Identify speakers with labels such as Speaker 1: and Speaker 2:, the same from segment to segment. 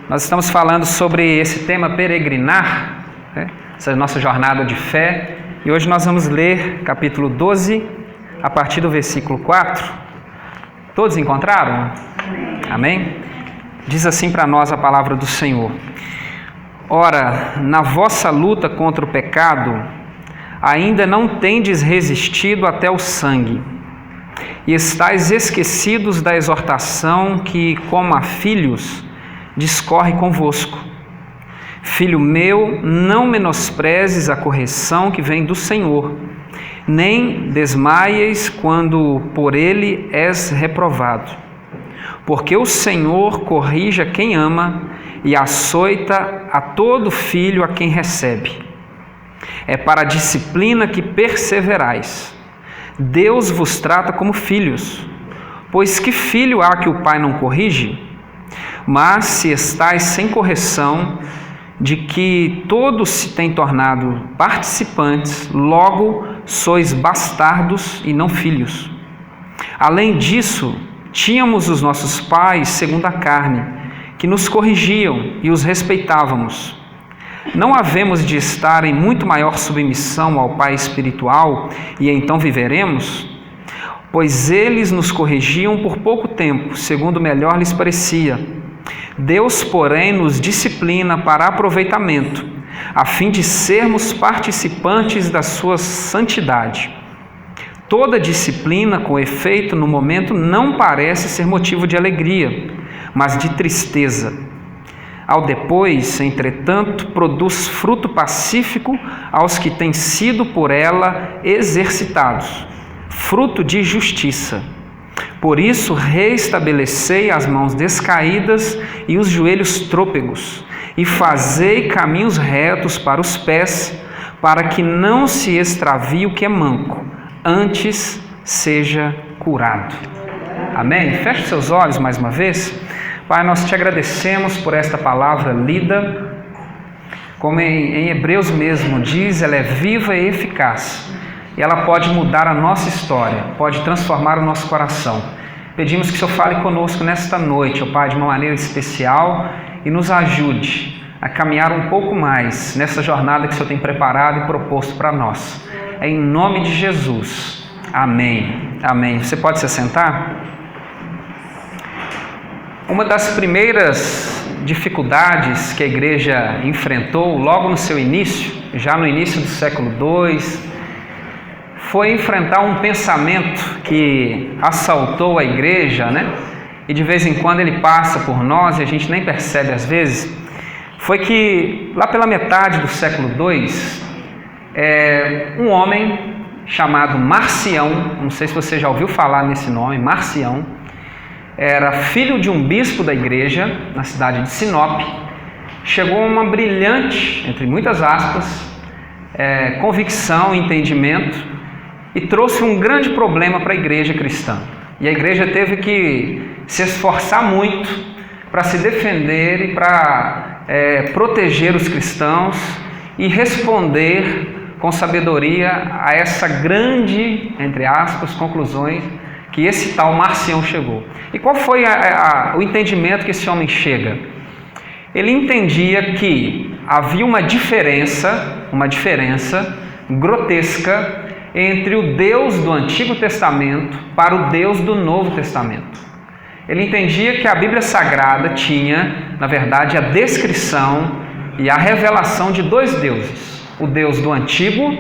Speaker 1: Nós estamos falando sobre esse tema peregrinar, né? Essa nossa jornada de fé, e hoje nós vamos ler capítulo 12, a partir do versículo 4. Todos encontraram? Amém? Diz assim para nós a palavra do Senhor: Ora, na vossa luta contra o pecado, ainda não tendes resistido até o sangue, e estáis esquecidos da exortação que, como a filhos, discorre convosco. Filho meu, não menosprezes a correção que vem do Senhor, nem desmaieis quando por ele és reprovado. Porque o Senhor corrige a quem ama e açoita a todo filho a quem recebe. É para a disciplina que perseverais. Deus vos trata como filhos. Pois que filho há que o pai não corrige? Mas se estáis sem correção, de que todos se têm tornado participantes, logo sois bastardos e não filhos. Além disso, tínhamos os nossos pais segundo a carne, que nos corrigiam e os respeitávamos. Não havemos de estar em muito maior submissão ao Pai espiritual e então viveremos? Pois eles nos corrigiam por pouco tempo, segundo melhor lhes parecia. Deus, porém, nos disciplina para aproveitamento, a fim de sermos participantes da sua santidade. Toda disciplina, com efeito, no momento, não parece ser motivo de alegria, mas de tristeza. Ao depois, entretanto, produz fruto pacífico aos que têm sido por ela exercitados, fruto de justiça. Por isso, reestabelecei as mãos descaídas e os joelhos trôpegos, e fazei caminhos retos para os pés, para que não se extravie o que é manco, antes seja curado. Amém? Feche seus olhos mais uma vez. Pai, nós te agradecemos por esta palavra lida, como em Hebreus mesmo diz, ela é viva e eficaz, e ela pode mudar a nossa história, pode transformar o nosso coração. Pedimos que o Senhor fale conosco nesta noite, ó Pai, de uma maneira especial, e nos ajude a caminhar um pouco mais nessa jornada que o Senhor tem preparado e proposto para nós. Em nome de Jesus. Amém. Amém. Você pode se assentar? Uma das primeiras dificuldades que a igreja enfrentou logo no seu início, já no início do século II, foi enfrentar um pensamento que assaltou a igreja, né? E de vez em quando ele passa por nós e a gente nem percebe às vezes. Foi que lá pela metade do século II, um homem chamado Marcião, não sei se você já ouviu falar nesse nome, Marcião, era filho de um bispo da igreja na cidade de Sinop, chegou a uma brilhante, entre muitas aspas, convicção e entendimento, e trouxe um grande problema para a igreja cristã. E a igreja teve que se esforçar muito para se defender e para proteger os cristãos e responder com sabedoria a essa grande, entre aspas, conclusões que esse tal Marcião chegou. E qual foi o entendimento que esse homem chega? Ele entendia que havia uma diferença grotesca entre o Deus do Antigo Testamento para o Deus do Novo Testamento. Ele entendia que a Bíblia Sagrada tinha, na verdade, a descrição e a revelação de dois deuses: o Deus do Antigo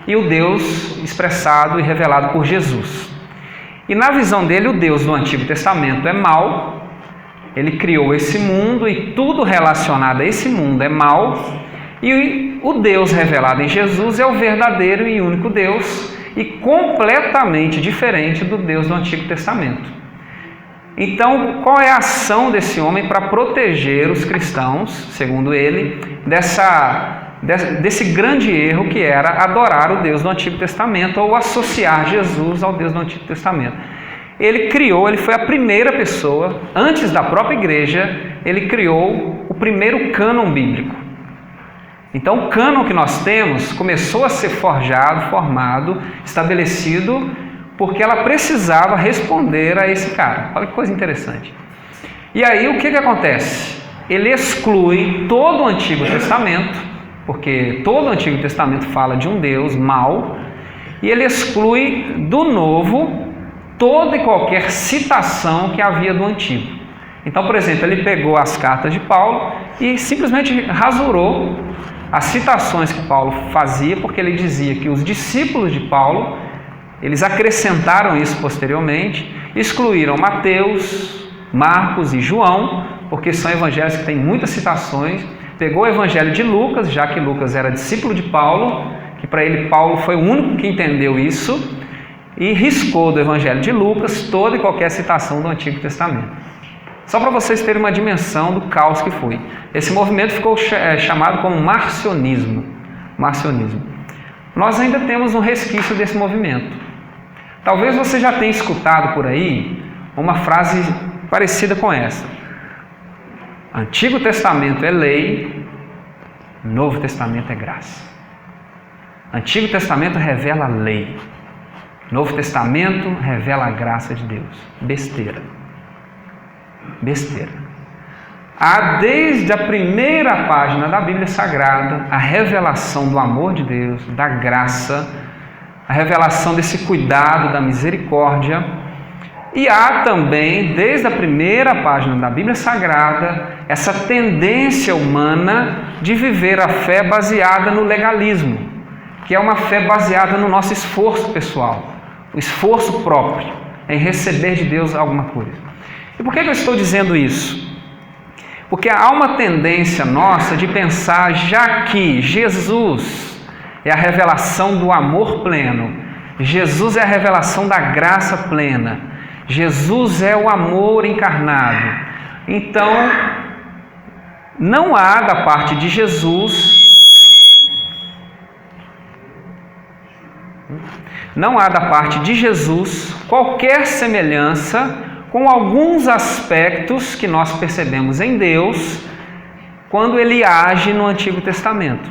Speaker 1: e o Deus expressado e revelado por Jesus. E na visão dele, o Deus do Antigo Testamento é mau, ele criou esse mundo e tudo relacionado a esse mundo é mau, e o Deus revelado em Jesus é o verdadeiro e único Deus e completamente diferente do Deus do Antigo Testamento. Então, qual é a ação desse homem para proteger os cristãos, segundo ele, desse grande erro que era adorar o Deus do Antigo Testamento ou associar Jesus ao Deus do Antigo Testamento? Ele foi a primeira pessoa, antes da própria igreja, ele criou o primeiro cânon bíblico. Então, o cânon que nós temos começou a ser forjado, formado, estabelecido, porque ela precisava responder a esse cara. Olha que coisa interessante. E aí, o que acontece? ele exclui todo o Antigo Testamento, porque todo o Antigo Testamento fala de um Deus mau, e ele exclui do Novo toda e qualquer citação que havia do Antigo. Então, por exemplo, ele pegou as cartas de Paulo e simplesmente rasurou as citações que Paulo fazia, porque ele dizia que os discípulos de Paulo, eles acrescentaram isso posteriormente, excluíram Mateus, Marcos e João, porque são evangelhos que têm muitas citações. Pegou o evangelho de Lucas, já que Lucas era discípulo de Paulo, que para ele Paulo foi o único que entendeu isso, e riscou do evangelho de Lucas toda e qualquer citação do Antigo Testamento. Só para vocês terem uma dimensão do caos que foi. Esse movimento ficou chamado como marcionismo. Nós ainda temos um resquício desse movimento. Talvez você já tenha escutado por aí uma frase parecida com essa: Antigo Testamento é lei, Novo Testamento é graça. Antigo Testamento revela a lei, Novo Testamento revela a graça de Deus. Besteira. Há desde a primeira página da Bíblia Sagrada a revelação do amor de Deus, da graça, a revelação desse cuidado, da misericórdia. E há também, desde a primeira página da Bíblia Sagrada, essa tendência humana de viver a fé baseada no legalismo, que é uma fé baseada no nosso esforço pessoal, o esforço próprio em receber de Deus alguma coisa. E por que eu estou dizendo isso? Porque há uma tendência nossa de pensar, já que Jesus é a revelação do amor pleno, Jesus é a revelação da graça plena, Jesus é o amor encarnado, então não há da parte de Jesus qualquer semelhança com alguns aspectos que nós percebemos em Deus quando Ele age no Antigo Testamento.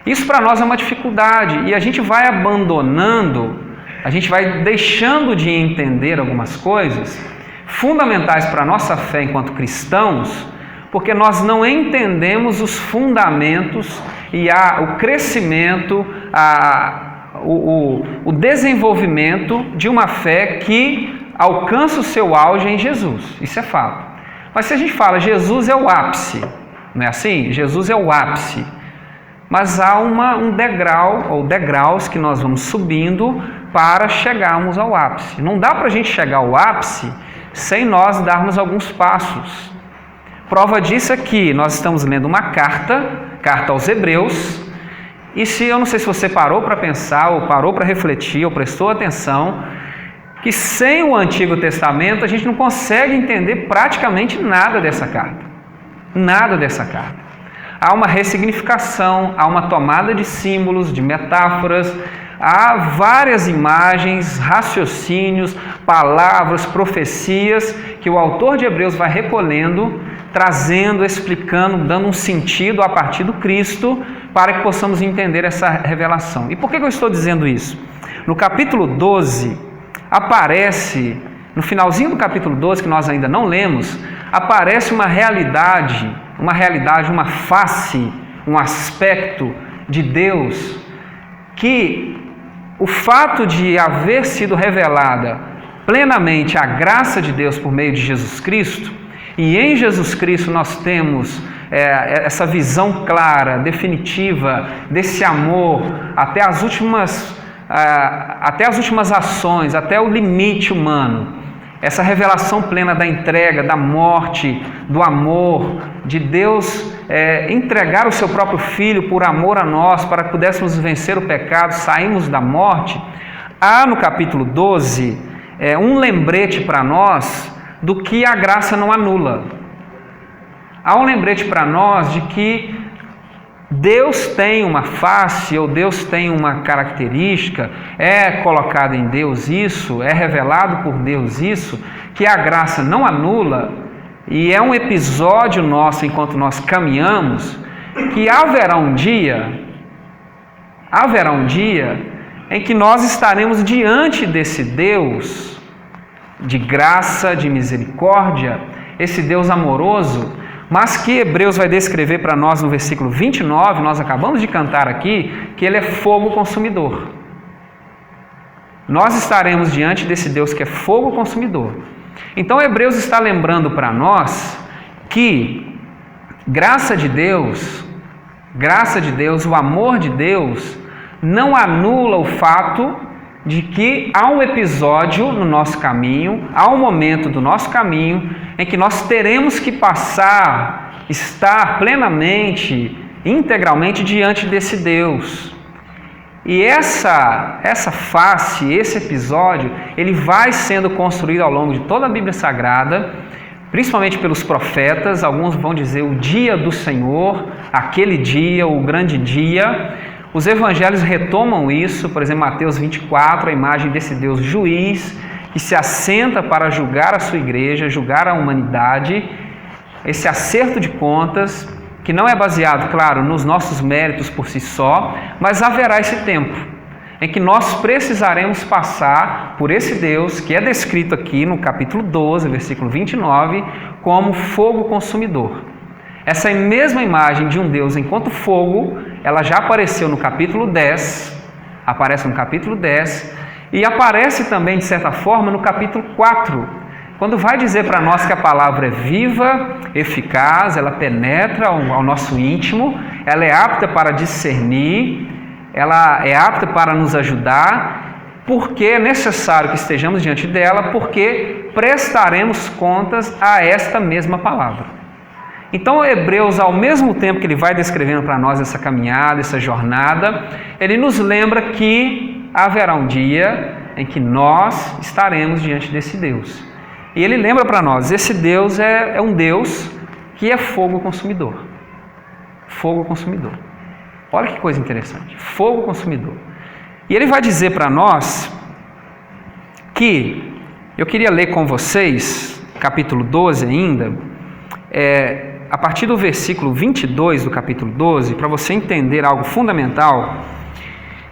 Speaker 1: Isso para nós é uma dificuldade e a gente vai abandonando, a gente vai deixando de entender algumas coisas fundamentais para a nossa fé enquanto cristãos, porque nós não entendemos os fundamentos e o crescimento, o desenvolvimento de uma fé que alcança o seu auge em Jesus. Isso é fato. Mas se a gente fala Jesus é o ápice, não é assim? Jesus é o ápice. Mas há um degrau, ou degraus que nós vamos subindo para chegarmos ao ápice. Não dá para a gente chegar ao ápice sem nós darmos alguns passos. Prova disso é que nós estamos lendo uma carta aos Hebreus, e eu não sei se você parou para pensar, ou parou para refletir, ou prestou atenção, que sem o Antigo Testamento a gente não consegue entender praticamente nada dessa carta. Nada dessa carta. Há uma ressignificação, há uma tomada de símbolos, de metáforas, há várias imagens, raciocínios, palavras, profecias que o autor de Hebreus vai recolhendo, trazendo, explicando, dando um sentido a partir do Cristo para que possamos entender essa revelação. E por que eu estou dizendo isso? No capítulo 12, aparece, no finalzinho do capítulo 12, que nós ainda não lemos, aparece uma realidade, uma face, um aspecto de Deus, que o fato de haver sido revelada plenamente a graça de Deus por meio de Jesus Cristo, e em Jesus Cristo nós temos essa visão clara, definitiva, desse amor até as últimas ações, até o limite humano, essa revelação plena da entrega, da morte, do amor, de Deus entregar o seu próprio Filho por amor a nós, para que pudéssemos vencer o pecado, sairmos da morte. Há no capítulo 12 um lembrete para nós do que a graça não anula. Há um lembrete para nós de que Deus tem uma face, ou Deus tem uma característica, é colocado em Deus isso, é revelado por Deus isso, que a graça não anula, e é um episódio nosso enquanto nós caminhamos, que haverá um dia em que nós estaremos diante desse Deus de graça, de misericórdia, esse Deus amoroso, mas que Hebreus vai descrever para nós no versículo 29, nós acabamos de cantar aqui, que ele é fogo consumidor. Nós estaremos diante desse Deus que é fogo consumidor. Então Hebreus está lembrando para nós que graça de Deus, o amor de Deus, não anula o fato de que há um episódio no nosso caminho, há um momento do nosso caminho em que nós teremos que estar plenamente, integralmente diante desse Deus. E essa face, esse episódio, ele vai sendo construído ao longo de toda a Bíblia Sagrada, principalmente pelos profetas. Alguns vão dizer o dia do Senhor, aquele dia, o grande dia. Os evangelhos retomam isso, por exemplo, Mateus 24, a imagem desse Deus juiz, que se assenta para julgar a sua igreja, julgar a humanidade, esse acerto de contas, que não é baseado, claro, nos nossos méritos por si só, mas haverá esse tempo em que nós precisaremos passar por esse Deus, que é descrito aqui no capítulo 12, versículo 29, como fogo consumidor. Essa mesma imagem de um Deus enquanto fogo, ela já apareceu no capítulo 10, e aparece também, de certa forma, no capítulo 4, quando vai dizer para nós que a palavra é viva, eficaz, ela penetra ao nosso íntimo, ela é apta para discernir, ela é apta para nos ajudar, porque é necessário que estejamos diante dela, porque prestaremos contas a esta mesma palavra. Então, Hebreus, ao mesmo tempo que ele vai descrevendo para nós essa caminhada, essa jornada, ele nos lembra que haverá um dia em que nós estaremos diante desse Deus. E ele lembra para nós, esse Deus é um Deus que é fogo consumidor. Fogo consumidor. Olha que coisa interessante, fogo consumidor. E ele vai dizer para nós que, eu queria ler com vocês, capítulo 12 ainda, a partir do versículo 22 do capítulo 12, para você entender algo fundamental.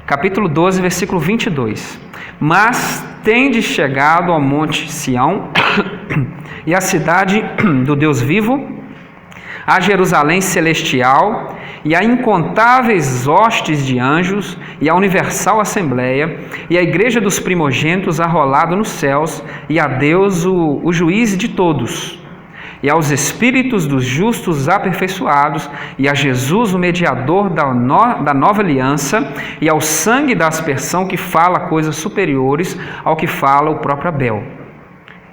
Speaker 1: Capítulo 12, versículo 22. Mas tendes chegado ao monte Sião e à cidade do Deus vivo, a Jerusalém celestial e a incontáveis hostes de anjos e a universal assembleia e a igreja dos primogênitos arrolado nos céus e a Deus o juiz de todos e aos espíritos dos justos aperfeiçoados e a Jesus o mediador da nova aliança e ao sangue da aspersão que fala coisas superiores ao que fala o próprio Abel.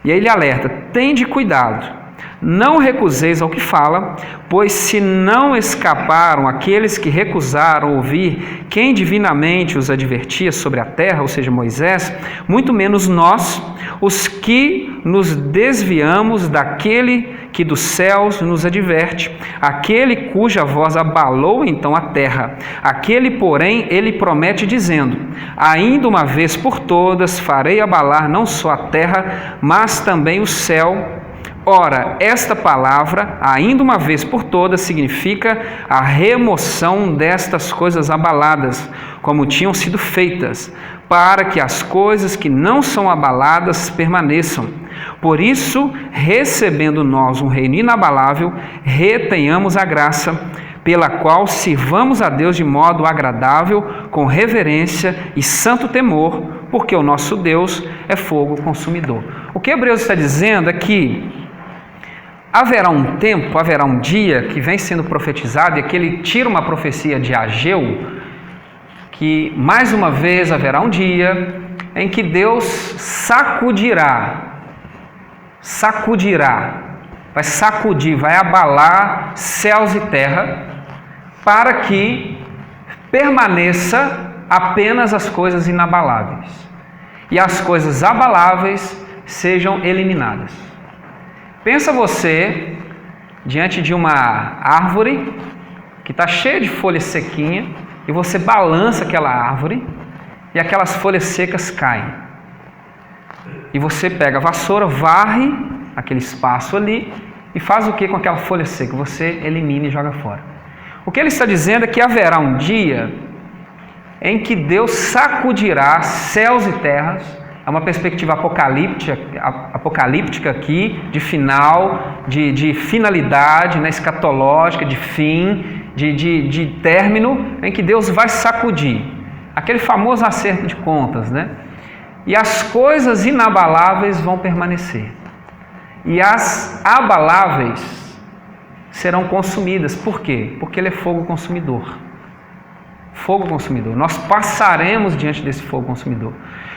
Speaker 1: E aí ele alerta, tende cuidado, não recuseis ao que fala, pois se não escaparam aqueles que recusaram ouvir quem divinamente os advertia sobre a terra, ou seja, Moisés, muito menos nós, os que nos desviamos daquele que dos céus nos adverte, aquele cuja voz abalou então a terra, aquele, porém, ele promete dizendo, ainda uma vez por todas farei abalar não só a terra, mas também o céu. Ora, esta palavra, ainda uma vez por todas, significa a remoção destas coisas abaladas, como tinham sido feitas, para que as coisas que não são abaladas permaneçam. Por isso, recebendo nós um reino inabalável, retenhamos a graça, pela qual sirvamos a Deus de modo agradável, com reverência e santo temor, porque o nosso Deus é fogo consumidor. O que Hebreus está dizendo é que haverá um tempo, haverá um dia que vem sendo profetizado, e aqui ele tira uma profecia de Ageu, que mais uma vez haverá um dia em que Deus sacudirá, vai abalar céus e terra, para que permaneça apenas as coisas inabaláveis, e as coisas abaláveis sejam eliminadas. Pensa você diante de uma árvore que está cheia de folhas sequinhas e você balança aquela árvore e aquelas folhas secas caem. E você pega a vassoura, varre aquele espaço ali e faz o que com aquela folha seca? Você elimina e joga fora. O que ele está dizendo é que haverá um dia em que Deus sacudirá céus e terras É uma perspectiva apocalíptica aqui, de final, de finalidade, né, escatológica, de fim, de término, em que Deus vai sacudir. Aquele famoso acerto de contas, né? E as coisas inabaláveis vão permanecer. E as abaláveis serão consumidas. Por quê? Porque ele é fogo consumidor. Fogo consumidor. Nós passaremos diante desse fogo consumidor.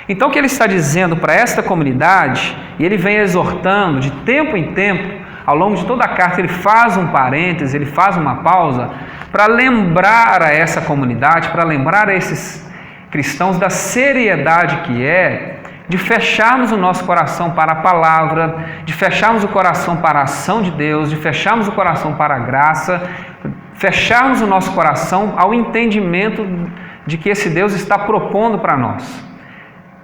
Speaker 1: Então o que ele está dizendo para esta comunidade, e ele vem exortando de tempo em tempo, ao longo de toda a carta, ele faz um parêntese, ele faz uma pausa, para lembrar a essa comunidade, para lembrar a esses cristãos da seriedade que é de fecharmos o nosso coração para a palavra, de fecharmos o coração para a ação de Deus, de fecharmos o coração para a graça, fecharmos o nosso coração ao entendimento de que esse Deus está propondo para nós.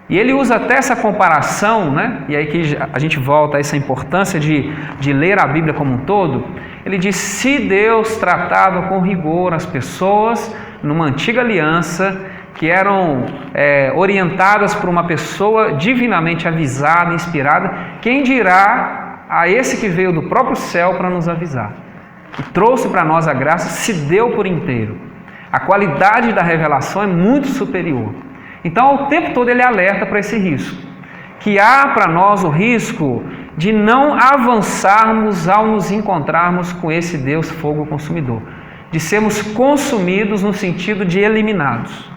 Speaker 1: E ele usa até essa comparação, né? E aí que a gente volta a essa importância de ler a Bíblia como um todo. Ele diz: se Deus tratava com rigor as pessoas numa antiga aliança, que eram orientadas por uma pessoa divinamente avisada, inspirada, quem dirá a esse que veio do próprio céu para nos avisar? E trouxe para nós a graça, se deu por inteiro. A qualidade da revelação é muito superior. Então, o tempo todo ele alerta para esse risco, que há para nós o risco de não avançarmos ao nos encontrarmos com esse Deus fogo consumidor, de sermos consumidos no sentido de eliminados,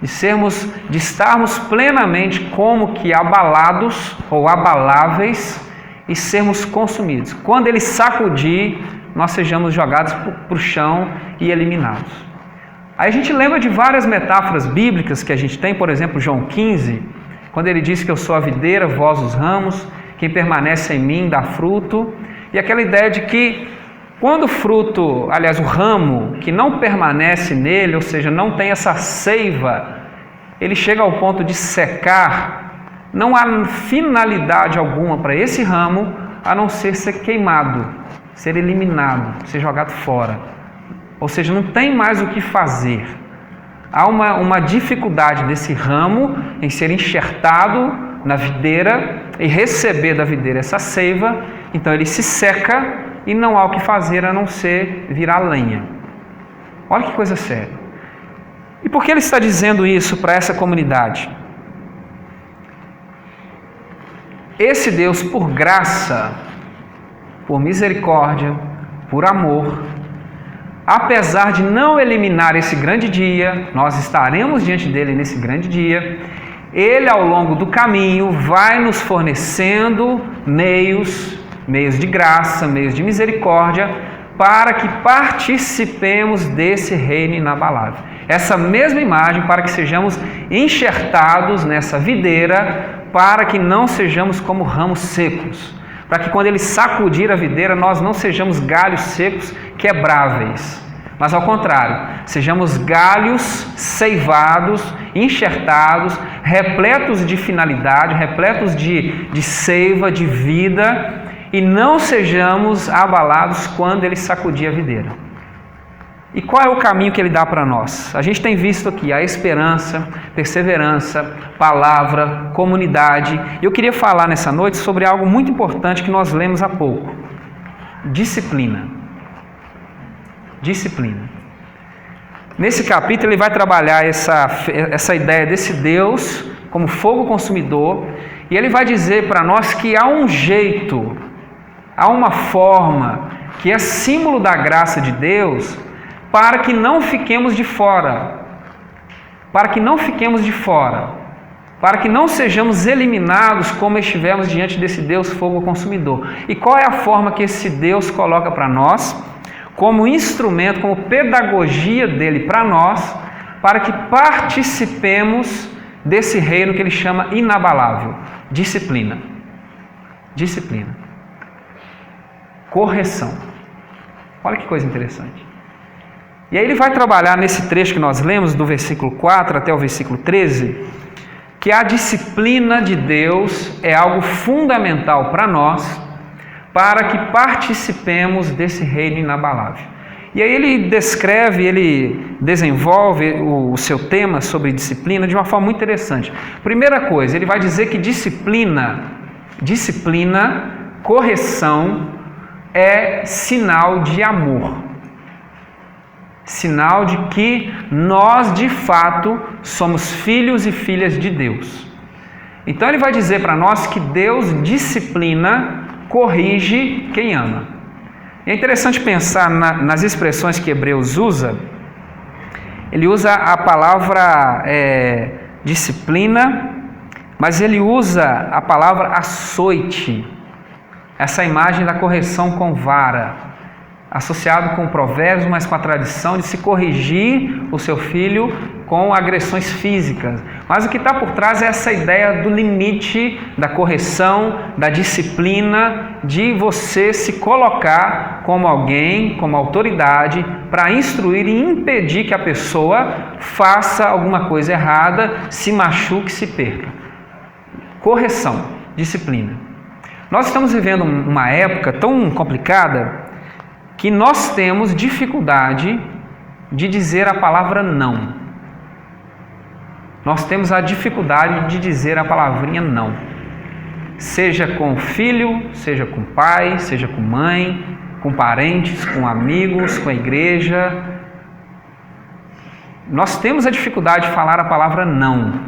Speaker 1: de estarmos plenamente como que abalados ou abaláveis e sermos consumidos. Quando ele sacudir, nós sejamos jogados para o chão e eliminados. Aí a gente lembra de várias metáforas bíblicas que a gente tem, por exemplo, João 15, quando ele diz que eu sou a videira, vós os ramos, quem permanece em mim dá fruto, e aquela ideia de que quando o fruto, aliás, o ramo que não permanece nele, ou seja, não tem essa seiva, ele chega ao ponto de secar, não há finalidade alguma para esse ramo, a não ser queimado, ser eliminado, ser jogado fora. Ou seja, não tem mais o que fazer. Há uma dificuldade desse ramo em ser enxertado na videira e receber da videira essa seiva, então ele se seca e não há o que fazer a não ser virar lenha. Olha que coisa séria. E por que ele está dizendo isso para essa comunidade? Esse Deus, por graça, por misericórdia, por amor, apesar de não eliminar esse grande dia, nós estaremos diante dele nesse grande dia, ele ao longo do caminho vai nos fornecendo meios de graça, meios de misericórdia, para que participemos desse reino inabalável. Essa mesma imagem para que sejamos enxertados nessa videira, para que não sejamos como ramos secos, para que quando ele sacudir a videira, nós não sejamos galhos secos quebráveis, mas ao contrário, sejamos galhos seivados, enxertados, repletos de finalidade, repletos de seiva, de vida, e não sejamos abalados quando ele sacudir a videira. E qual é o caminho que ele dá para nós? A gente tem visto aqui a esperança, perseverança, palavra, comunidade. E eu queria falar nessa noite sobre algo muito importante que nós lemos há pouco: disciplina. Disciplina. Nesse capítulo ele vai trabalhar essa ideia desse Deus como fogo consumidor, e ele vai dizer para nós que há um jeito, há uma forma que é símbolo da graça de Deus, para que não fiquemos de fora, para que não sejamos eliminados como estivemos diante desse Deus fogo consumidor. E qual é a forma que esse Deus coloca para nós, como instrumento, como pedagogia dele para nós, para que participemos desse reino que ele chama inabalável? Disciplina. Disciplina. Correção. Olha que coisa interessante. E aí ele vai trabalhar nesse trecho que nós lemos, do versículo 4 até o versículo 13, que a disciplina de Deus é algo fundamental para nós, para que participemos desse reino inabalável. E aí ele descreve, ele desenvolve o seu tema sobre disciplina de uma forma muito interessante. Primeira coisa, ele vai dizer que disciplina, correção é sinal de amor. Sinal de que nós, de fato, somos filhos e filhas de Deus. Então ele vai dizer para nós que Deus disciplina, corrige quem ama. É interessante pensar nas expressões que Hebreus usa. Ele usa a palavra disciplina, mas ele usa a palavra açoite, essa imagem da correção com vara, associado com provérbios, mas com a tradição de se corrigir o seu filho com agressões físicas. Mas o que está por trás é essa ideia do limite, da correção, da disciplina, de você se colocar como alguém, como autoridade, para instruir e impedir que a pessoa faça alguma coisa errada, se machuque, se perca. Correção, disciplina. Nós estamos vivendo uma época tão complicada que nós temos dificuldade de dizer a palavra não. Nós temos a dificuldade de dizer a palavrinha não. Seja com filho, seja com pai, seja com mãe, com parentes, com amigos, com a igreja. Nós temos a dificuldade de falar a palavra não.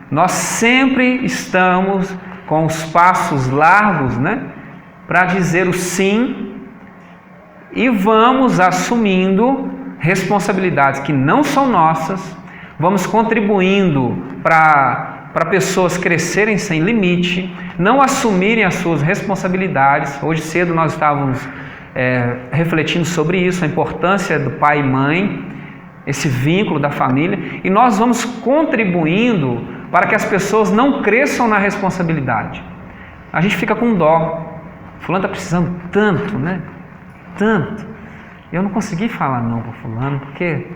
Speaker 1: Nós sempre estamos com os passos largos, para dizer o sim, e vamos assumindo responsabilidades que não são nossas, vamos contribuindo para pessoas crescerem sem limite, não assumirem as suas responsabilidades. Hoje cedo nós estávamos refletindo sobre isso, a importância do pai e mãe, esse vínculo da família, e nós vamos contribuindo para que as pessoas não cresçam na responsabilidade. A gente fica com dó. Fulano está precisando tanto, tanto. Eu não consegui falar não para fulano, porque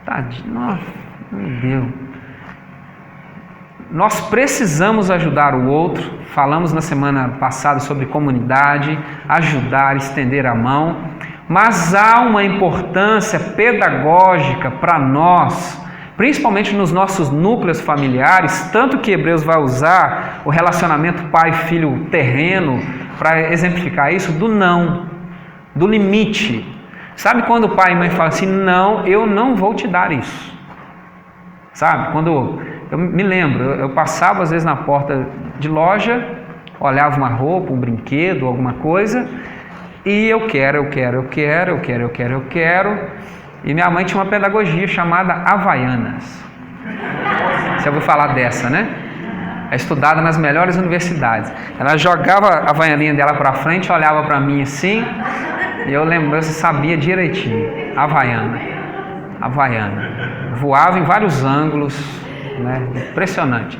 Speaker 1: tadinho, nossa, meu Deus. Nós precisamos ajudar o outro. Falamos na semana passada sobre comunidade, ajudar, estender a mão, mas há uma importância pedagógica para nós, principalmente nos nossos núcleos familiares, tanto que Hebreus vai usar o relacionamento pai-filho terreno para exemplificar isso, do não, do limite. Sabe quando o pai e mãe falam assim, não, eu não vou te dar isso. Sabe, quando eu me lembro, eu passava às vezes na porta de loja, olhava uma roupa, um brinquedo, alguma coisa, e eu quero. E minha mãe tinha uma pedagogia chamada Havaianas. Você ouviu falar dessa, É estudada nas melhores universidades. Ela jogava a havaianinha dela para frente, olhava para mim assim, e eu lembro, eu sabia direitinho. Havaiana. Voava em vários ângulos, impressionante.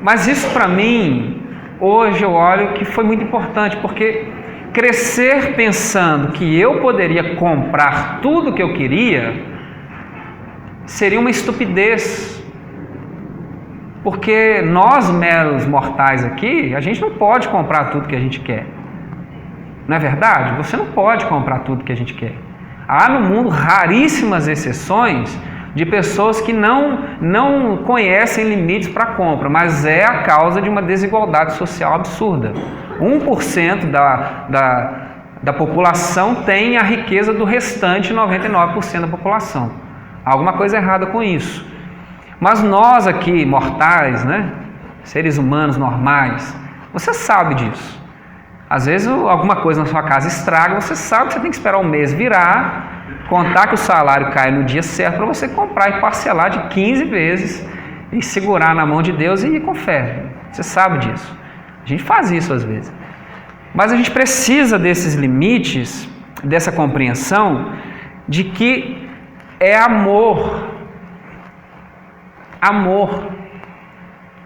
Speaker 1: Mas isso para mim, hoje eu olho que foi muito importante, porque crescer pensando que eu poderia comprar tudo que eu queria seria uma estupidez. Porque nós, meros mortais aqui, a gente não pode comprar tudo que a gente quer. Não é verdade? Você não pode comprar tudo que a gente quer. Há no mundo raríssimas exceções de pessoas que não conhecem limites para compra, mas é a causa de uma desigualdade social absurda. 1% da população tem a riqueza do restante 99% da população. Há alguma coisa errada com isso. Mas nós aqui, mortais, seres humanos normais, você sabe disso. Às vezes alguma coisa na sua casa estraga, você sabe que você tem que esperar um mês virar, contar que o salário cai no dia certo para você comprar e parcelar de 15 vezes e segurar na mão de Deus e ir com fé. Você sabe disso. A gente faz isso às vezes. Mas a gente precisa desses limites, dessa compreensão de que é amor. Amor.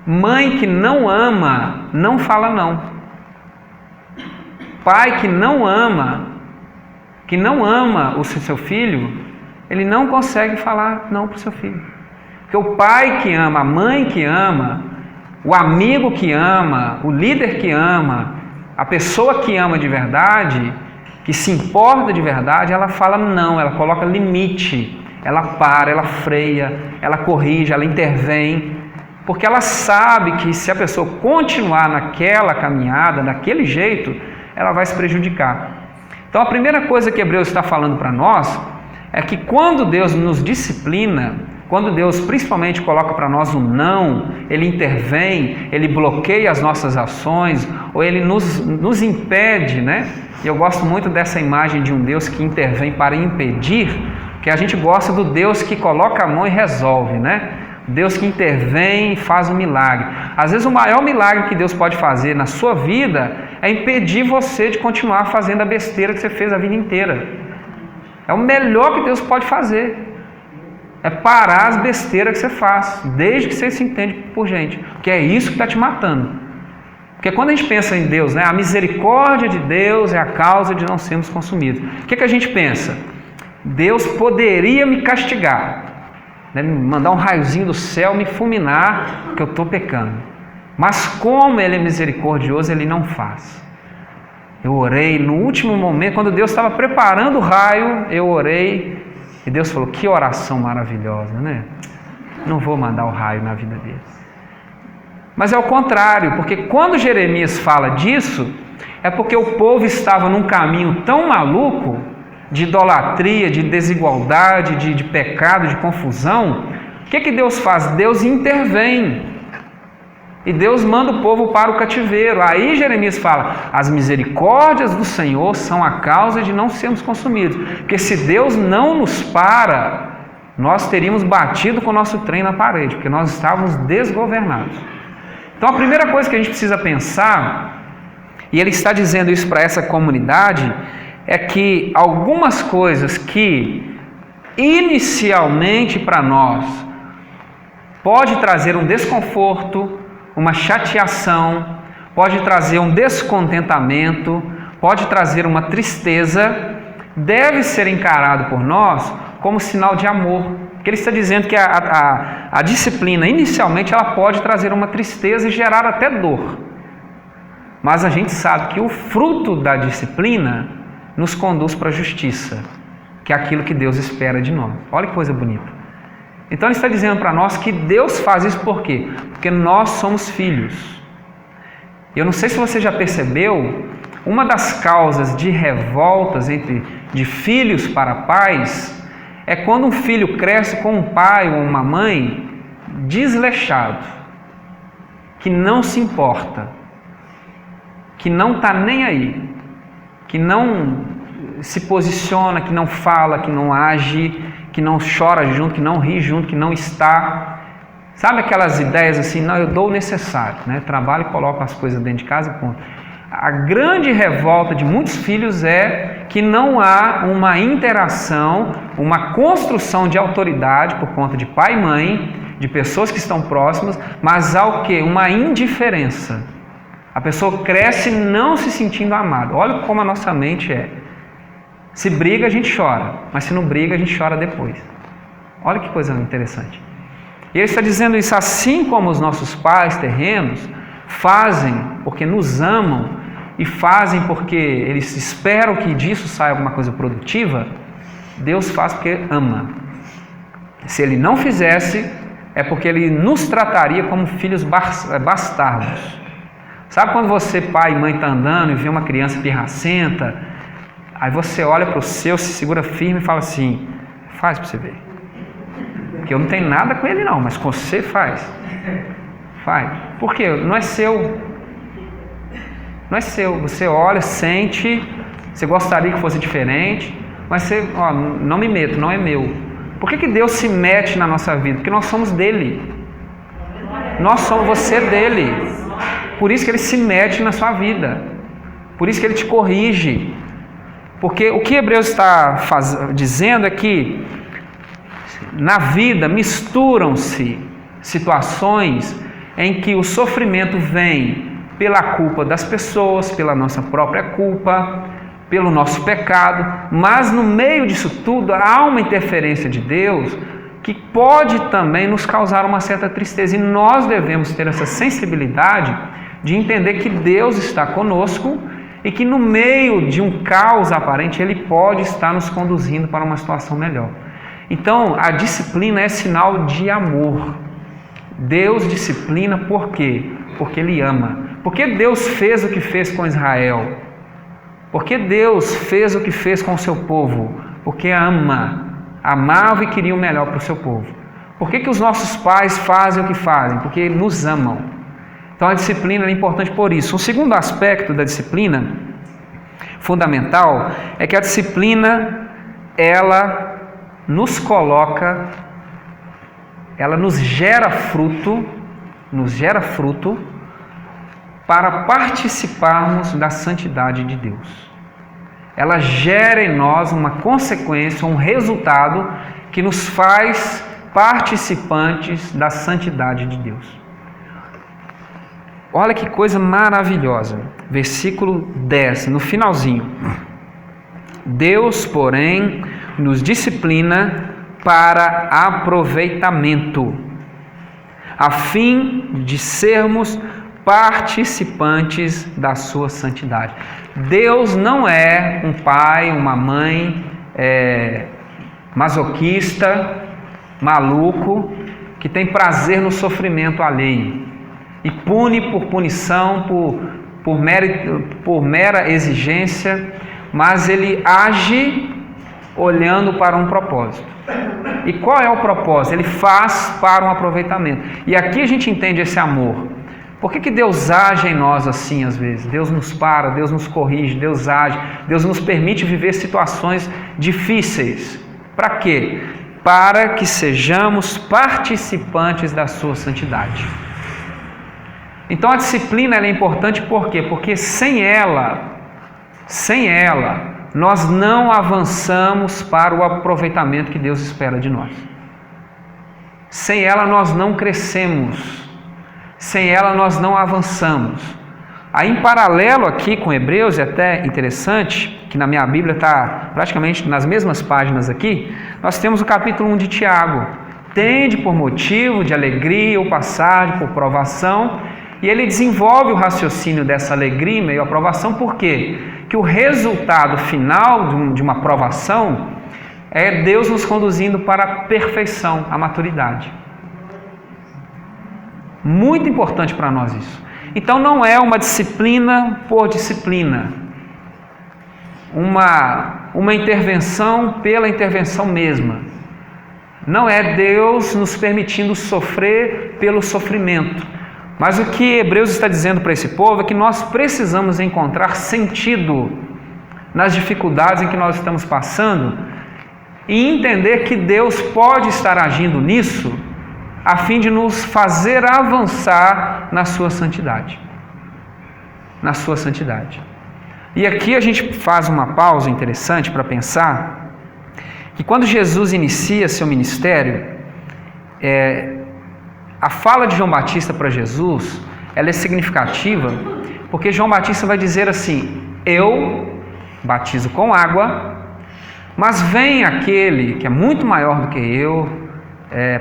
Speaker 1: Mãe que não ama, não fala não. Pai que não ama o seu filho, ele não consegue falar não para o seu filho. Porque o pai que ama, a mãe que ama, o amigo que ama, o líder que ama, a pessoa que ama de verdade, que se importa de verdade, ela fala não, ela coloca limite, ela para, ela freia, ela corrige, ela intervém, porque ela sabe que se a pessoa continuar naquela caminhada, daquele jeito, ela vai se prejudicar. Então a primeira coisa que Hebreus está falando para nós é que quando Deus nos disciplina, quando Deus principalmente coloca para nós um não, Ele intervém, Ele bloqueia as nossas ações, ou Ele nos impede, né? E eu gosto muito dessa imagem de um Deus que intervém para impedir, que a gente gosta do Deus que coloca a mão e resolve, né? Deus que intervém e faz um milagre. Às vezes o maior milagre que Deus pode fazer na sua vida é impedir você de continuar fazendo a besteira que você fez a vida inteira. É o melhor que Deus pode fazer. É parar as besteiras que você faz, desde que você se entende por gente. Porque é isso que está te matando. Porque quando a gente pensa em Deus, né, a misericórdia de Deus é a causa de não sermos consumidos. O que a gente pensa? Deus poderia me castigar, né, me mandar um raiozinho do céu, me fulminar, porque eu estou pecando. Mas como Ele é misericordioso, Ele não faz. Eu orei no último momento, quando Deus estava preparando o raio, eu orei. E Deus falou, que oração maravilhosa, né? Não vou mandar o raio na vida deles. Mas é o contrário, porque quando Jeremias fala disso, é porque o povo estava num caminho tão maluco, de idolatria, de desigualdade, de pecado, de confusão. O que Deus faz? Deus intervém. E Deus manda o povo para o cativeiro. Aí Jeremias fala, as misericórdias do Senhor são a causa de não sermos consumidos. Porque se Deus não nos para, nós teríamos batido com o nosso trem na parede, porque nós estávamos desgovernados. Então a primeira coisa que a gente precisa pensar, e ele está dizendo isso para essa comunidade, é que algumas coisas que inicialmente para nós pode trazer um desconforto, uma chateação, pode trazer um descontentamento, pode trazer uma tristeza, deve ser encarado por nós como sinal de amor. Porque ele está dizendo que a disciplina, inicialmente, ela pode trazer uma tristeza e gerar até dor. Mas a gente sabe que o fruto da disciplina nos conduz para a justiça, que é aquilo que Deus espera de nós. Olha que coisa bonita. Então ele está dizendo para nós que Deus faz isso por quê? Porque nós somos filhos. Eu não sei se você já percebeu, uma das causas de revoltas de filhos para pais é quando um filho cresce com um pai ou uma mãe desleixado, que não se importa, que não está nem aí, que não se posiciona, que não fala, que não age, que não chora junto, que não ri junto, que não está. Sabe aquelas ideias assim, não, eu dou o necessário, né? Trabalho e coloco as coisas dentro de casa, ponto. A grande revolta de muitos filhos é que não há uma interação, uma construção de autoridade por conta de pai e mãe, de pessoas que estão próximas, mas há o quê? Uma indiferença. A pessoa cresce não se sentindo amada. Olha como a nossa mente é. Se briga, a gente chora, mas se não briga, a gente chora depois. Olha que coisa interessante. E ele está dizendo isso, assim como os nossos pais terrenos fazem porque nos amam e fazem porque eles esperam que disso saia alguma coisa produtiva, Deus faz porque ama. Se Ele não fizesse, é porque Ele nos trataria como filhos bastardos. Sabe quando você, pai e mãe, está andando e vê uma criança pirracenta, aí você olha para o seu, se segura firme e fala assim, faz para você ver. Porque eu não tenho nada com ele não, mas com você faz. Faz. Por quê? Não é seu. Não é seu. Você olha, sente, você gostaria que fosse diferente, mas você, não me meto, não é meu. Por que Deus se mete na nossa vida? Porque nós somos dele. Nós somos você dele. Por isso que ele se mete na sua vida. Por isso que ele te corrige. Porque o que Hebreus está dizendo é que na vida misturam-se situações em que o sofrimento vem pela culpa das pessoas, pela nossa própria culpa, pelo nosso pecado, mas no meio disso tudo há uma interferência de Deus que pode também nos causar uma certa tristeza, e nós devemos ter essa sensibilidade de entender que Deus está conosco e que no meio de um caos aparente Ele pode estar nos conduzindo para uma situação melhor. Então, a disciplina é sinal de amor. Deus disciplina por quê? Porque Ele ama. Por que Deus fez o que fez com Israel? Por que Deus fez o que fez com o seu povo? Porque ama. Amava e queria o melhor para o seu povo. Por que os nossos pais fazem o que fazem? Porque nos amam. Então a disciplina é importante por isso. Um segundo aspecto da disciplina, fundamental, é que a disciplina, ela nos coloca, ela nos gera fruto para participarmos da santidade de Deus. Ela gera em nós uma consequência, um resultado que nos faz participantes da santidade de Deus. Olha que coisa maravilhosa. Versículo 10, no finalzinho. Deus, porém, nos disciplina para aproveitamento, a fim de sermos participantes da sua santidade. Deus não é um pai, uma mãe masoquista, maluco, que tem prazer no sofrimento alheio e pune por punição, por mera exigência, mas Ele age olhando para um propósito. E qual é o propósito? Ele faz para um aproveitamento. E aqui a gente entende esse amor. Por que Deus age em nós assim às vezes? Deus nos para, Deus nos corrige, Deus age, Deus nos permite viver situações difíceis. Para quê? Para que sejamos participantes da sua santidade. Então a disciplina ela é importante por quê? Porque sem ela, nós não avançamos para o aproveitamento que Deus espera de nós. Sem ela nós não crescemos. Sem ela nós não avançamos. Aí em paralelo aqui com Hebreus, é até interessante, que na minha Bíblia está praticamente nas mesmas páginas aqui, nós temos o capítulo 1 de Tiago. Tende por motivo de alegria ou passagem por provação, e ele desenvolve o raciocínio dessa alegria em meio à provação, por quê? Que o resultado final de uma provação é Deus nos conduzindo para a perfeição, a maturidade. Muito importante para nós isso. Então não é uma disciplina por disciplina, uma intervenção pela intervenção mesma. Não é Deus nos permitindo sofrer pelo sofrimento. Mas o que Hebreus está dizendo para esse povo é que nós precisamos encontrar sentido nas dificuldades em que nós estamos passando e entender que Deus pode estar agindo nisso a fim de nos fazer avançar na sua santidade. Na sua santidade. E aqui a gente faz uma pausa interessante para pensar que quando Jesus inicia seu ministério, a fala de João Batista para Jesus, ela é significativa, porque João Batista vai dizer assim: eu batizo com água, mas vem aquele que é muito maior do que eu,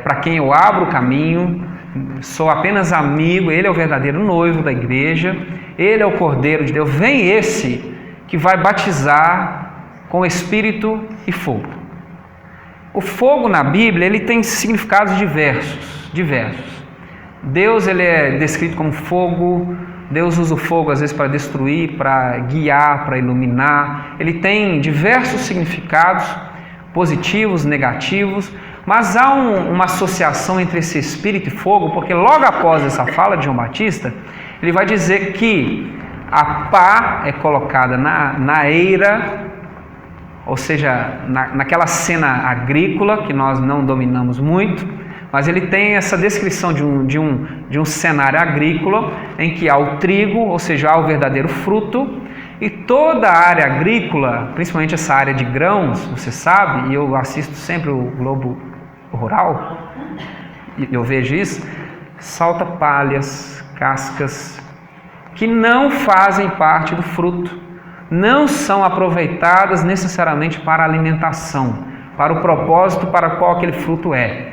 Speaker 1: para quem eu abro o caminho, sou apenas amigo, ele é o verdadeiro noivo da igreja, ele é o Cordeiro de Deus, vem esse que vai batizar com Espírito e fogo. O fogo na Bíblia, ele tem significados diversos. Deus, ele é descrito como fogo. Deus usa o fogo às vezes para destruir, para guiar, para iluminar. Ele tem diversos significados, positivos, negativos, mas há uma associação entre esse Espírito e fogo, porque logo após essa fala de João Batista, ele vai dizer que a pá é colocada na eira, ou seja, naquela cena agrícola que nós não dominamos muito, mas ele tem essa descrição de um cenário agrícola em que há o trigo, ou seja, há o verdadeiro fruto, e toda a área agrícola, principalmente essa área de grãos, você sabe, e eu assisto sempre o Globo Rural, e eu vejo isso, salta palhas, cascas, que não fazem parte do fruto, não são aproveitadas necessariamente para a alimentação, para o propósito para o qual aquele fruto é.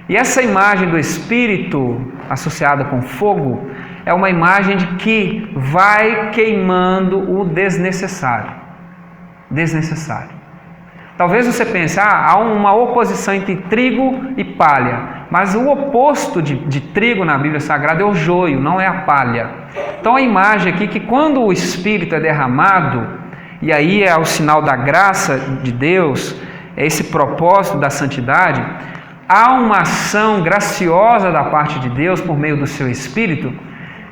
Speaker 1: E essa imagem do Espírito associada com fogo, é uma imagem de que vai queimando o desnecessário. Desnecessário. Talvez você pense, há uma oposição entre trigo e palha, mas o oposto de trigo na Bíblia Sagrada é o joio, não é a palha. Então a imagem aqui é que quando o Espírito é derramado, e aí é o sinal da graça de Deus, é esse propósito da santidade, há uma ação graciosa da parte de Deus por meio do seu Espírito,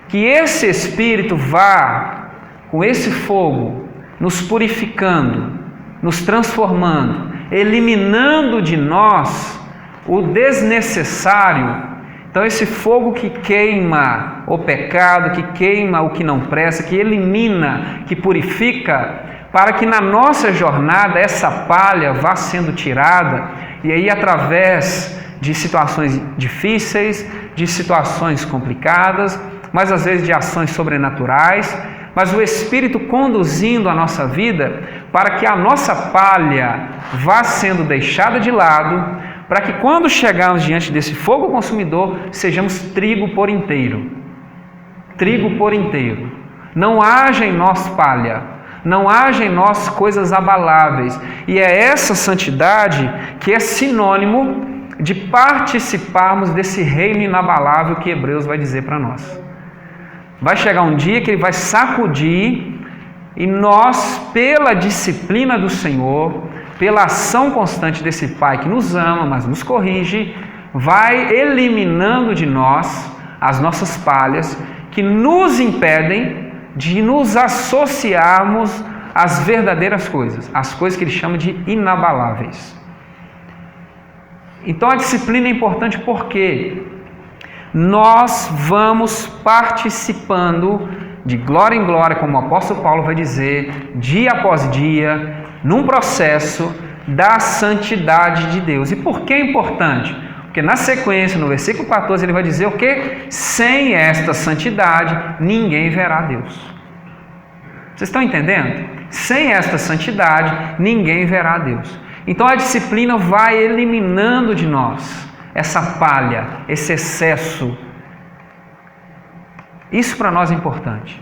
Speaker 1: que esse Espírito vá com esse fogo nos purificando, nos transformando, eliminando de nós o desnecessário. Então esse fogo que queima o pecado, que queima o que não presta, que elimina, que purifica, para que na nossa jornada essa palha vá sendo tirada, e aí através de situações difíceis, de situações complicadas, mas às vezes de ações sobrenaturais, mas o Espírito conduzindo a nossa vida para que a nossa palha vá sendo deixada de lado, para que quando chegarmos diante desse fogo consumidor, sejamos trigo por inteiro. Trigo por inteiro. Não haja em nós palha, não haja em nós coisas abaláveis. E é essa santidade que é sinônimo de participarmos desse reino inabalável que Hebreus vai dizer para nós. Vai chegar um dia que ele vai sacudir e nós, pela disciplina do Senhor, pela ação constante desse Pai que nos ama, mas nos corrige, vai eliminando de nós as nossas palhas que nos impedem de nos associarmos às verdadeiras coisas, as coisas que ele chama de inabaláveis. Então a disciplina é importante porque nós vamos participando de glória em glória, como o apóstolo Paulo vai dizer, dia após dia, num processo da santidade de Deus. E por que é importante? Porque na sequência, no versículo 14, ele vai dizer o quê? Sem esta santidade, ninguém verá Deus. Vocês estão entendendo? Sem esta santidade, ninguém verá Deus. Então a disciplina vai eliminando de nós essa palha, esse excesso. Isso para nós é importante.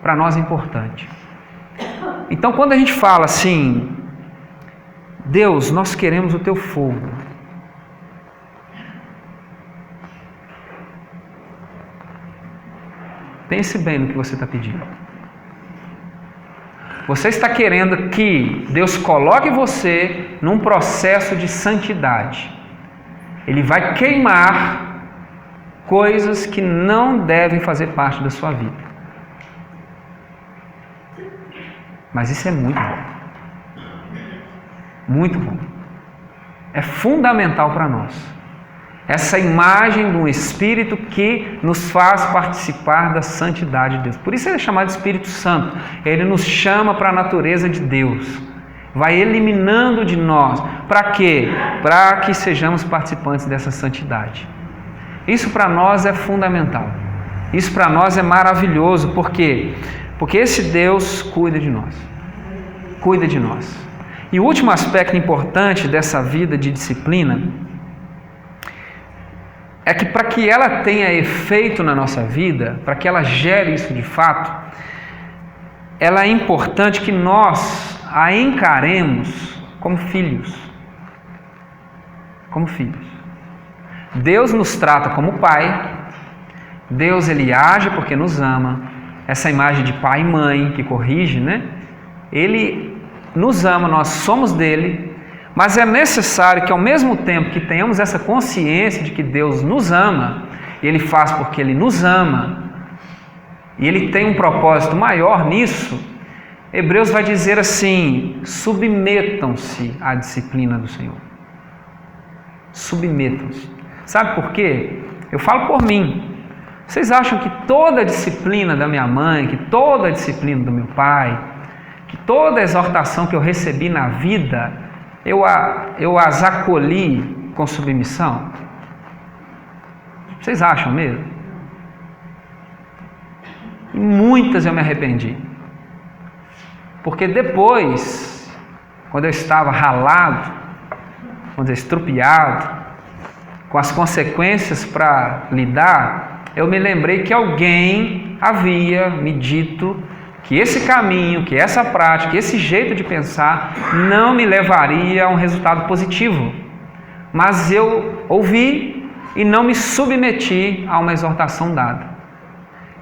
Speaker 1: Para nós é importante. Então quando a gente fala assim, Deus, nós queremos o teu fogo. Pense bem no que você está pedindo. Você está querendo que Deus coloque você num processo de santidade. Ele vai queimar coisas que não devem fazer parte da sua vida. Mas isso é muito bom. Muito bom. É fundamental para nós. Essa imagem de um Espírito que nos faz participar da santidade de Deus. Por isso ele é chamado de Espírito Santo. Ele nos chama para a natureza de Deus. Vai eliminando de nós. Para quê? Para que sejamos participantes dessa santidade. Isso para nós é fundamental. Isso para nós é maravilhoso. Por quê? Porque esse Deus cuida de nós. Cuida de nós. E o último aspecto importante dessa vida de disciplina é que para que ela tenha efeito na nossa vida, para que ela gere isso de fato, ela é importante que nós a encaremos como filhos. Como filhos. Deus nos trata como pai, Deus ele age porque nos ama, essa imagem de pai e mãe que corrige, né? Ele nos ama, nós somos dele, mas é necessário que ao mesmo tempo que tenhamos essa consciência de que Deus nos ama, e ele faz porque ele nos ama, e ele tem um propósito maior nisso, Hebreus vai dizer assim, submetam-se à disciplina do Senhor. Submetam-se. Sabe por quê? Eu falo por mim. Vocês acham que toda a disciplina da minha mãe, que toda a disciplina do meu pai, que toda a exortação que eu recebi na vida, eu as acolhi com submissão? Vocês acham mesmo? E muitas eu me arrependi. Porque depois, quando eu estava ralado, quando eu estrupiado, com as consequências para lidar, eu me lembrei que alguém havia me dito que esse caminho, que essa prática, que esse jeito de pensar não me levaria a um resultado positivo. Mas eu ouvi e não me submeti a uma exortação dada.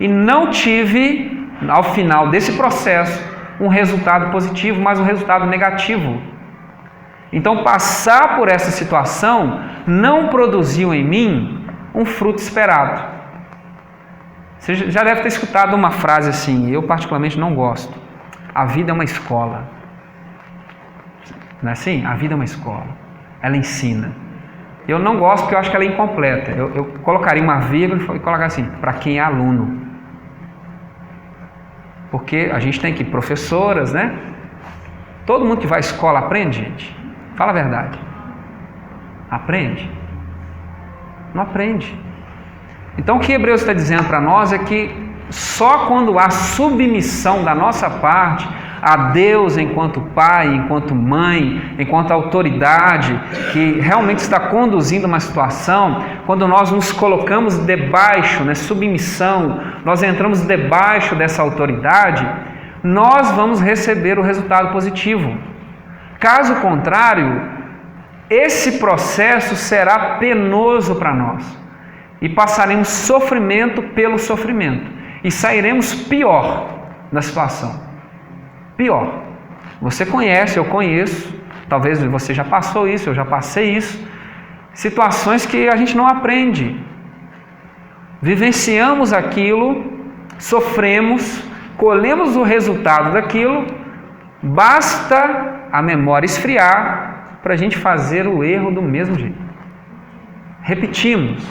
Speaker 1: E não tive, ao final desse processo, um resultado positivo, mas um resultado negativo. Então, passar por essa situação não produziu em mim um fruto esperado. Você já deve ter escutado uma frase assim, eu particularmente não gosto. A vida é uma escola. Não é assim? A vida é uma escola. Ela ensina. Eu não gosto porque eu acho que ela é incompleta. Eu colocaria uma vírgula e colocaria assim, para quem é aluno. Porque a gente tem aqui professoras, né? Todo mundo que vai à escola aprende, gente? Fala a verdade. Aprende? Não aprende. Então o que Hebreus está dizendo para nós é que só quando há submissão da nossa parte a Deus enquanto pai, enquanto mãe, enquanto autoridade, que realmente está conduzindo uma situação, quando nós nos colocamos debaixo, submissão, nós entramos debaixo dessa autoridade, nós vamos receber o resultado positivo. Caso contrário, esse processo será penoso para nós. E passaremos sofrimento pelo sofrimento. E sairemos pior da situação. Pior. Você conhece, eu conheço. Talvez você já passou isso, eu já passei isso. Situações que a gente não aprende. Vivenciamos aquilo, sofremos, colhemos o resultado daquilo. Basta a memória esfriar para a gente fazer o erro do mesmo jeito. Repetimos.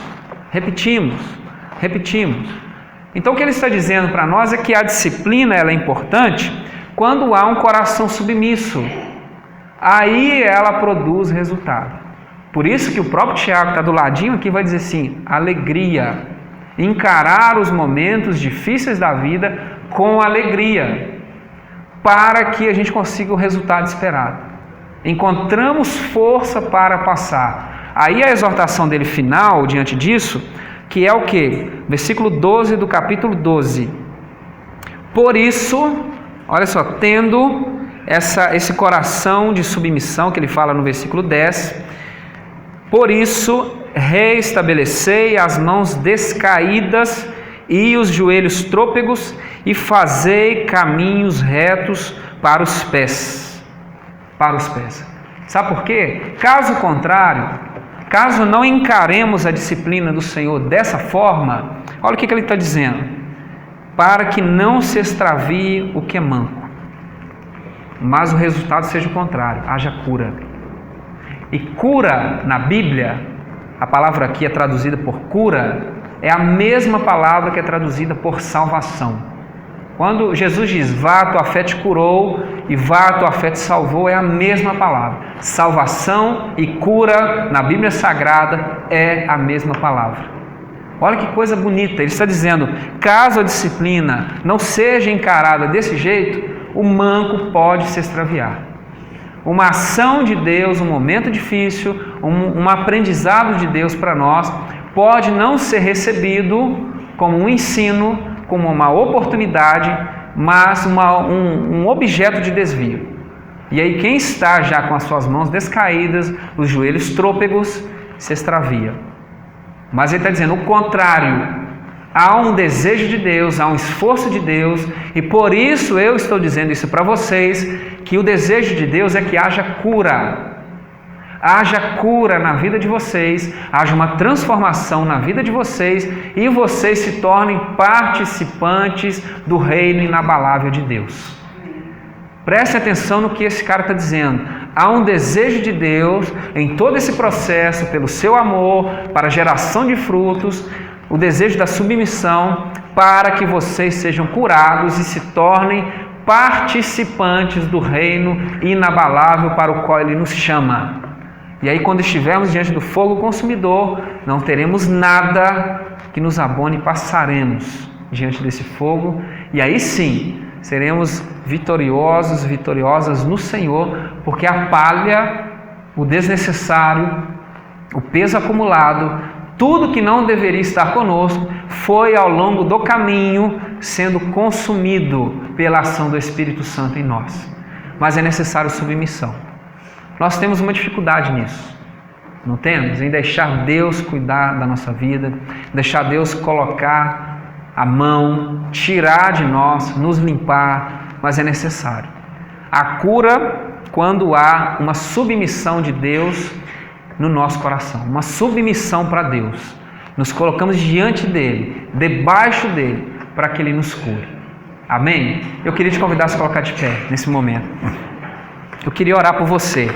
Speaker 1: Então o que ele está dizendo para nós é que a disciplina ela é importante quando há um coração submisso. Aí ela produz resultado. Por isso que o próprio Tiago está do ladinho aqui vai dizer assim, alegria. Encarar os momentos difíceis da vida com alegria. Para que a gente consiga o resultado esperado. Encontramos força para passar. Aí a exortação dele final, diante disso, que é o quê? Versículo 12 do capítulo 12. Por isso, olha só, tendo esse coração de submissão, que ele fala no versículo 10, por isso, reestabelecei as mãos descaídas e os joelhos trôpegos e fazei caminhos retos para os pés. Para os pés. Sabe por quê? Caso contrário, caso não encaremos a disciplina do Senhor dessa forma, olha o que ele está dizendo. Para que não se extravie o que é manco, mas o resultado seja o contrário, haja cura. E cura na Bíblia, a palavra aqui é traduzida por cura, é a mesma palavra que é traduzida por salvação. Quando Jesus diz, vá, tua fé te curou, e vá, tua fé te salvou, é a mesma palavra. Salvação e cura na Bíblia Sagrada é a mesma palavra. Olha que coisa bonita, ele está dizendo, caso a disciplina não seja encarada desse jeito, o manco pode se extraviar. Uma ação de Deus, um momento difícil, um aprendizado de Deus para nós, pode não ser recebido como um ensino, como uma oportunidade, mas um objeto de desvio. E aí quem está já com as suas mãos descaídas, os joelhos trôpegos, se extravia. Mas ele está dizendo o contrário. Há um desejo de Deus, há um esforço de Deus, e por isso eu estou dizendo isso para vocês, que o desejo de Deus é que haja cura. Haja cura na vida de vocês, haja uma transformação na vida de vocês e vocês se tornem participantes do reino inabalável de Deus. Preste atenção no que esse cara está dizendo. Há um desejo de Deus em todo esse processo, pelo seu amor, para a geração de frutos, o desejo da submissão, para que vocês sejam curados e se tornem participantes do reino inabalável para o qual Ele nos chama. E aí, quando estivermos diante do fogo consumidor, não teremos nada que nos abone, passaremos diante desse fogo, e aí sim, seremos vitoriosos, vitoriosas no Senhor, porque a palha, o desnecessário, o peso acumulado, Tudo que não deveria estar conosco foi ao longo do caminho sendo consumido pela ação do Espírito Santo em nós. Mas é necessário submissão. Nós temos uma dificuldade nisso. Não temos? Em deixar Deus cuidar da nossa vida, deixar Deus colocar a mão, tirar de nós, nos limpar, mas é necessário. A cura quando há uma submissão de Deus no nosso coração, uma submissão para Deus. Nos colocamos diante dEle, debaixo dEle, para que Ele nos cure. Amém? Eu queria te convidar a se colocar de pé nesse momento. Eu queria orar por você.